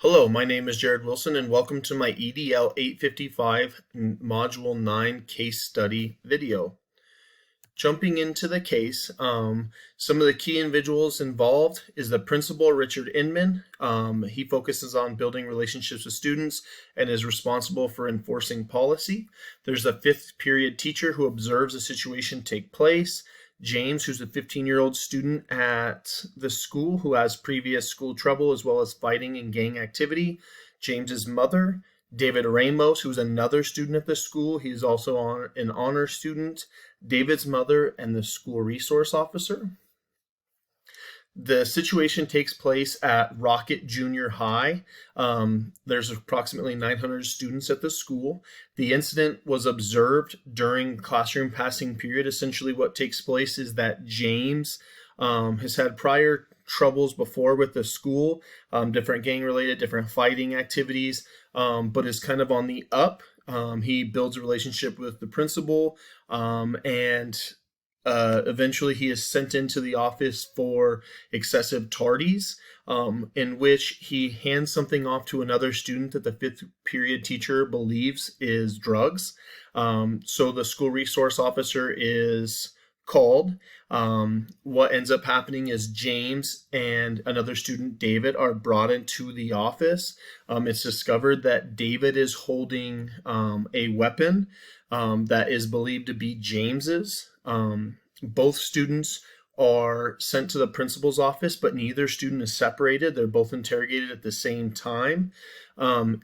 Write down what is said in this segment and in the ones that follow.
Hello, my name is Jared Wilson, and welcome to my EDL 855 Module 9 case study video. Jumping into the case, some of the key individuals involved is the principal, Richard Inman. He focuses on building relationships with students and is responsible for enforcing policy. There's a fifth period teacher who observes the situation take place. James, who's a 15-year-old student at the school who has previous school trouble as well as fighting and gang activity. James's mother, David Ramos, who's another student at the school. He's also an honor student. David's mother and the school resource officer. The situation takes place at Rocket Junior High. There's approximately 900 students at the school. The incident was observed during classroom passing period. Essentially what takes place is that James has had prior troubles before with the school, different gang related, different fighting activities, but is kind of on the up. He builds a relationship with the principal, and eventually he is sent into the office for excessive tardies, in which he hands something off to another student that the fifth period teacher believes is drugs. So the school resource officer is called. What ends up happening is James and another student, David, are brought into the office. It's discovered that David is holding a weapon that is believed to be James's. Both students are sent to the principal's office, but neither student is separated. They're both interrogated at the same time.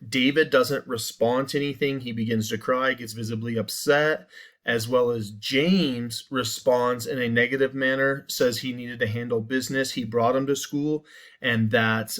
David doesn't respond to anything. He begins to cry, gets visibly upset, as well as James responds in a negative manner, says he needed to handle business. He brought him to school, and that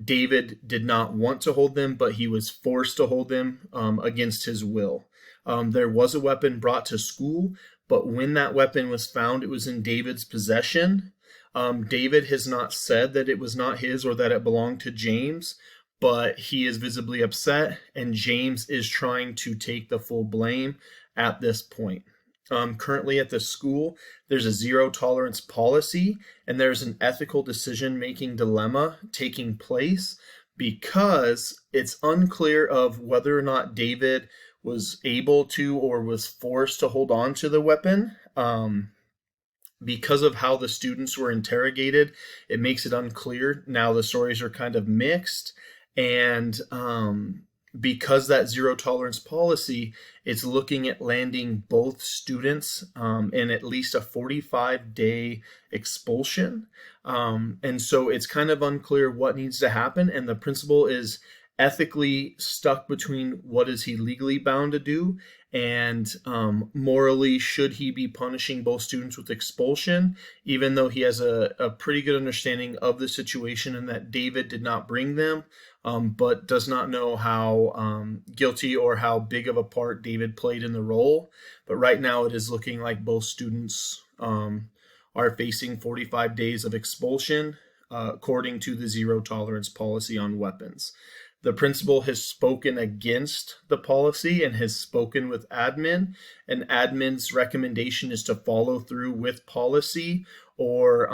David did not want to hold them, but he was forced to hold them against his will. There was a weapon brought to school, but when that weapon was found, it was in David's possession. David has not said that it was not his or that it belonged to James, but he is visibly upset, and James is trying to take the full blame at this point. Currently at the school, there's a zero tolerance policy, and there's an ethical decision-making dilemma taking place because it's unclear of whether or not David was able to or was forced to hold on to the weapon. Because of how the students were interrogated, it makes it unclear. Now the stories are kind of mixed, and because that zero tolerance policy, it's looking at landing both students in at least a 45-day expulsion. And so it's kind of unclear what needs to happen, and the principal is ethically stuck between what is he legally bound to do and morally should he be punishing both students with expulsion, even though he has a pretty good understanding of the situation and that David did not bring them, but does not know how guilty or how big of a part David played in the role. But right now it is looking like both students are facing 45 days of expulsion according to the zero tolerance policy on weapons. The principal has spoken against the policy and has spoken with admin, and admin's recommendation is to follow through with policy or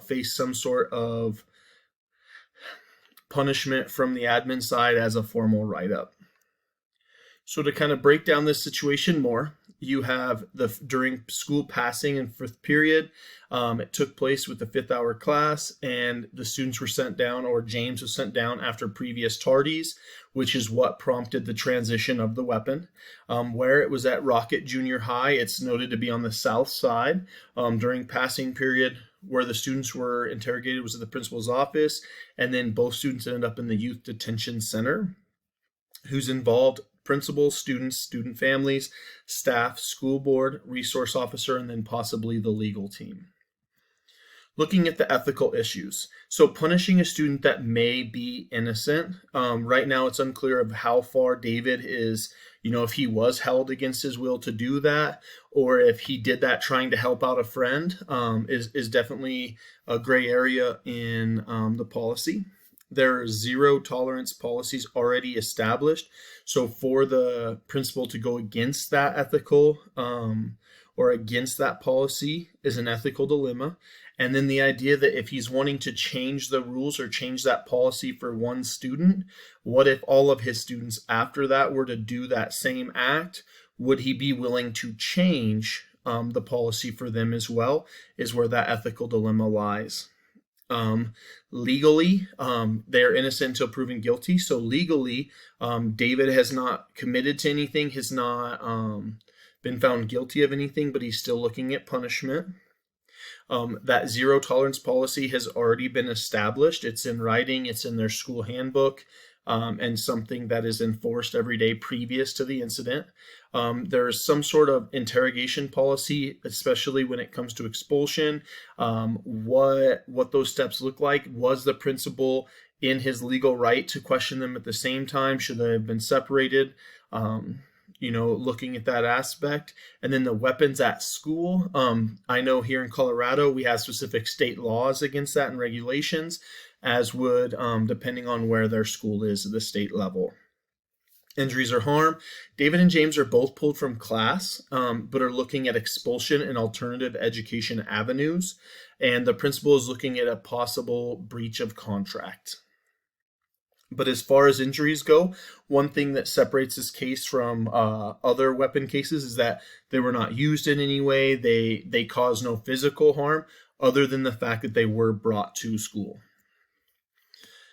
face some sort of punishment from the admin side as a formal write-up. So to kind of break down this situation more, you have during school passing in fifth period, it took place with the 5th hour class, and the students were sent down, or James was sent down after previous tardies, which is what prompted the transition of the weapon. Where it was at Rocket Junior High, it's noted to be on the south side. During passing period, where the students were interrogated was at the principal's office, and then both students ended up in the youth detention center. Who's involved? Principal, students, student families, staff, school board, resource officer, and then possibly the legal team. Looking at the ethical issues. So punishing a student that may be innocent. Right now it's unclear of how far David is, if he was held against his will to do that, or if he did that trying to help out a friend, is definitely a gray area in the policy. There are zero tolerance policies already established. So for the principal to go against that ethical or against that policy is an ethical dilemma. And then the idea that if he's wanting to change the rules or change that policy for one student, what if all of his students after that were to do that same act? Would he be willing to change the policy for them as well, is where that ethical dilemma lies. Legally, they're innocent until proven guilty. So legally, David has not committed to anything, has not been found guilty of anything, but he's still looking at punishment. That zero tolerance policy has already been established. It's in writing, it's in their school handbook, and something that is enforced every day previous to the incident. There's some sort of interrogation policy, especially when it comes to expulsion. What those steps look like. Was the principal in his legal right to question them at the same time? Should they have been separated? Looking at that aspect. And then the weapons at school. I know here in Colorado, we have specific state laws against that and regulations, as would depending on where their school is at the state level. Injuries or harm. David and James are both pulled from class, but are looking at expulsion and alternative education avenues. And the principal is looking at a possible breach of contract. But as far as injuries go, one thing that separates this case from other weapon cases is that they were not used in any way. They caused no physical harm other than the fact that they were brought to school.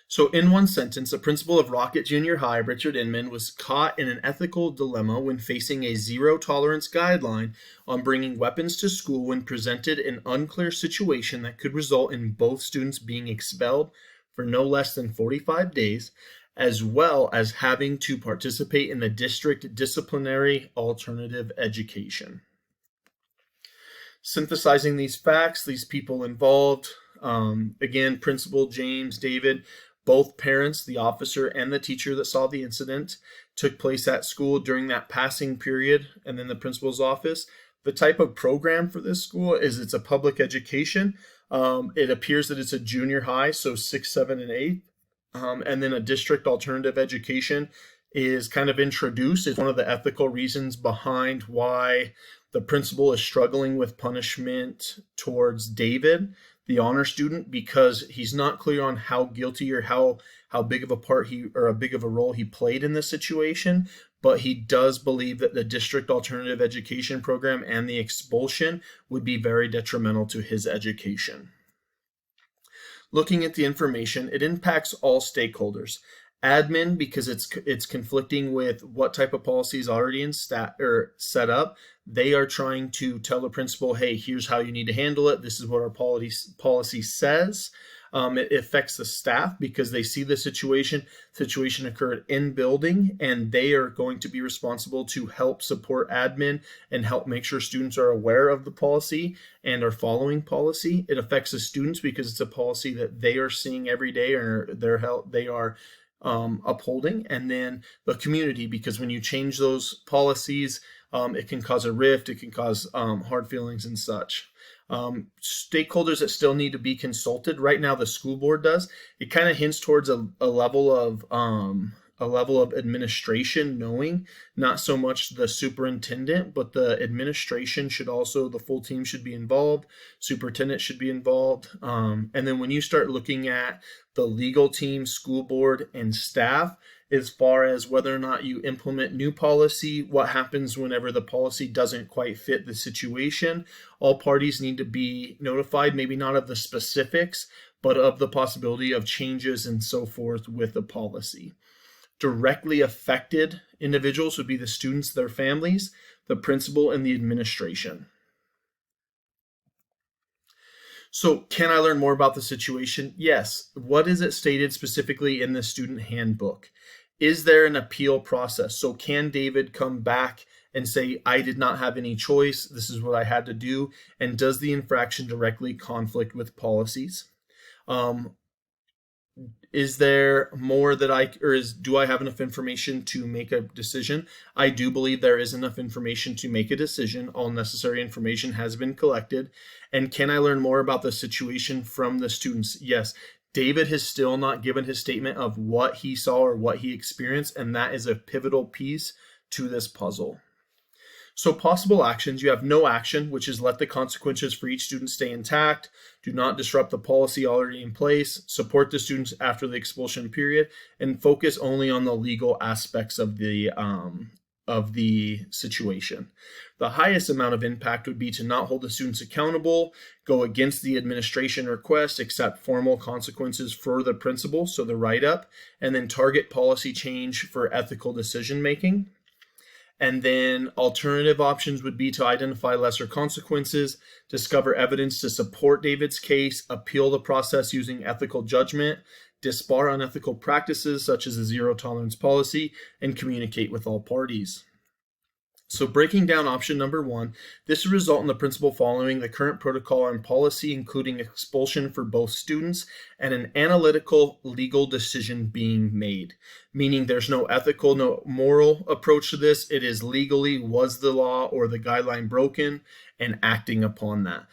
So in one sentence, a principal of Rocket Junior High, Richard Inman, was caught in an ethical dilemma when facing a zero tolerance guideline on bringing weapons to school when presented an unclear situation that could result in both students being expelled for no less than 45 days, as well as having to participate in the district disciplinary alternative education. Synthesizing these facts, these people involved, again, Principal James, David, both parents, the officer and the teacher that saw the incident, took place at school during that passing period, and then the principal's office. The type of program for this school is it's a public education. It appears that it's a junior high, so 6, 7, and 8. And then a district alternative education is kind of introduced. It's one of the ethical reasons behind why the principal is struggling with punishment towards David, the honor student, because he's not clear on how guilty or how big of a part a big of a role he played in this situation. But he does believe that the district alternative education program and the expulsion would be very detrimental to his education. Looking at the information, it impacts all stakeholders. Admin, because it's conflicting with what type of policy is already in set up. They are trying to tell the principal, hey, here's how you need to handle it. This is what our policy says. It affects the staff because they see the situation occurred in building, and they are going to be responsible to help support admin and help make sure students are aware of the policy and are following policy. It affects the students because it's a policy that they are seeing every day or they are upholding. And then the community, because when you change those policies, it can cause a rift, it can cause hard feelings and such. Stakeholders that still need to be consulted. Right now, the school board does. It kind of hints towards a level of administration knowing, not so much the superintendent, but the administration should also, the full team should be involved. Superintendent should be involved. And then when you start looking at the legal team, school board, and staff, as far as whether or not you implement new policy, what happens whenever the policy doesn't quite fit the situation. All parties need to be notified, maybe not of the specifics, but of the possibility of changes and so forth with the policy. Directly affected individuals would be the students, their families, the principal, and the administration. So can I learn more about the situation? Yes. What is it stated specifically in the student handbook? Is there an appeal process? So can David come back and say, I did not have any choice, this is what I had to do? And does the infraction directly conflict with policies? Is there more that do I have enough information to make a decision? I do believe there is enough information to make a decision. All necessary information has been collected. And can I learn more about the situation from the students? Yes. David has still not given his statement of what he saw or what he experienced, and that is a pivotal piece to this puzzle. So possible actions, you have no action, which is let the consequences for each student stay intact, do not disrupt the policy already in place, support the students after the expulsion period, and focus only on the legal aspects of the situation. The highest amount of impact would be to not hold the students accountable, go against the administration request, accept formal consequences for the principal, so the write-up, and then target policy change for ethical decision making. And then alternative options would be to identify lesser consequences, discover evidence to support David's case, appeal the process using ethical judgment, disbar unethical practices such as a zero tolerance policy, and communicate with all parties. So breaking down option number 1, this would result in the principal following the current protocol and policy, including expulsion for both students and an analytical legal decision being made, meaning there's no ethical, no moral approach to this. It is legally, was the law or the guideline broken, and acting upon that.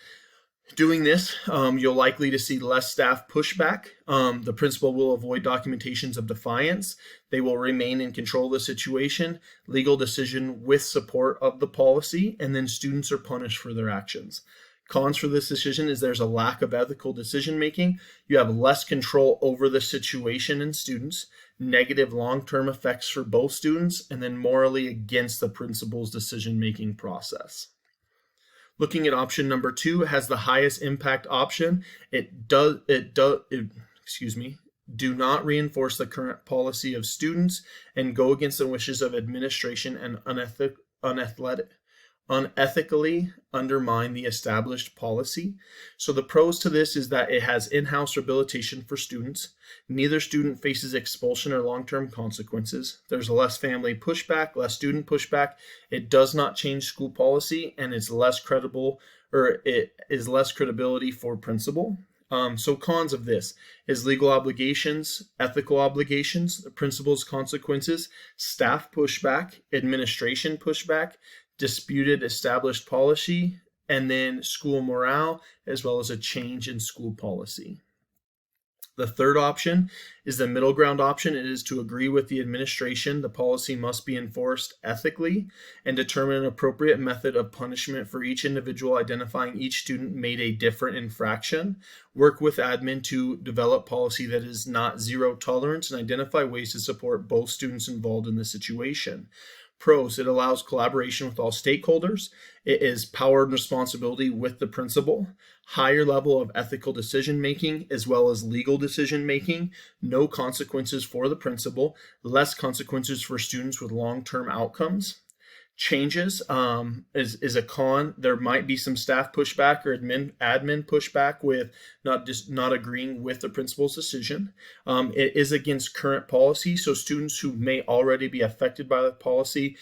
Doing this, you'll likely to see less staff pushback. The principal will avoid documentations of defiance. They will remain in control of the situation, legal decision with support of the policy, and then students are punished for their actions. Cons for this decision is there's a lack of ethical decision making. You have less control over the situation and students, negative long-term effects for both students, and then morally against the principal's decision-making process. Looking at option number 2, has the highest impact option. Do not reinforce the current policy of students and go against the wishes of administration and unethically undermine the established policy. So the pros to this is that it has in-house rehabilitation for students. Neither student faces expulsion or long-term consequences. There's less family pushback, less student pushback. It does not change school policy, and it's less credible, or it is less credibility for principal. So cons of this is legal obligations, ethical obligations, the principal's consequences, staff pushback, administration pushback, disputed established policy, and then school morale, as well as a change in school policy. The third option is the middle ground option. It is to agree with the administration. The policy must be enforced ethically and determine an appropriate method of punishment for each individual, identifying each student made a different infraction. Work with admin to develop policy that is not zero tolerance and identify ways to support both students involved in the situation. Pros, it allows collaboration with all stakeholders. It is power and responsibility with the principal. Higher level of ethical decision making as well as legal decision making. No consequences for the principal. Less consequences for students with long-term outcomes. Changes is a con. There might be some staff pushback or admin pushback with not agreeing with the principal's decision. It is against current policy, so students who may already be affected by the policy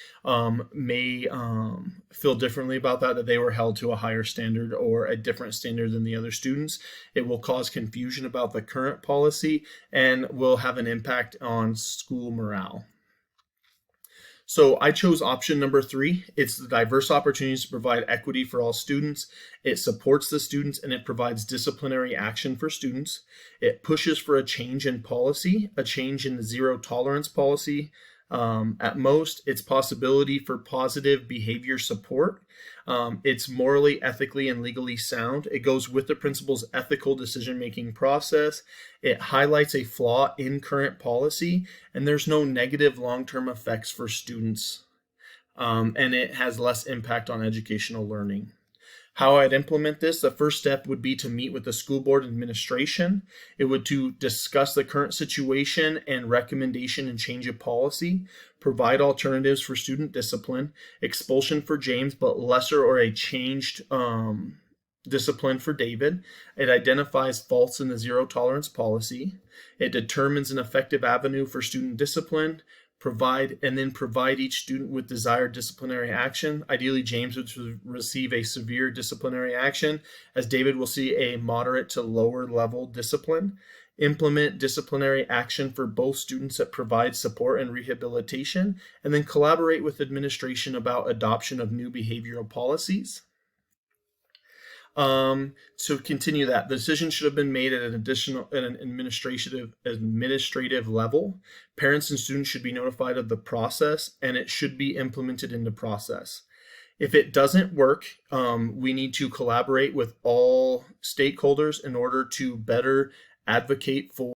may feel differently about that they were held to a higher standard or a different standard than the other students. It will cause confusion about the current policy and will have an impact on school morale. So I chose option number 3. It's the diverse opportunities to provide equity for all students. It supports the students and it provides disciplinary action for students. It pushes for a change in policy, a change in the zero tolerance policy. At most, it's possibility for positive behavior support. It's morally, ethically, and legally sound. It goes with the principal's ethical decision-making process. It highlights a flaw in current policy, and there's no negative long-term effects for students. And it has less impact on educational learning. How I'd implement this, the first step would be to meet with the school board administration. It would to discuss the current situation and recommendation and change of policy, provide alternatives for student discipline, expulsion for James, but lesser or a changed discipline for David. It identifies faults in the zero tolerance policy. It determines an effective avenue for student discipline, provide each student with desired disciplinary action. Ideally, James would receive a severe disciplinary action, as David will see a moderate to lower level discipline. Implement disciplinary action for both students that provide support and rehabilitation, and then collaborate with administration about adoption of new behavioral policies. To continue that, the decision should have been made at an administrative level. Parents and students should be notified of the process, and it should be implemented into process. If it doesn't work, we need to collaborate with all stakeholders in order to better advocate for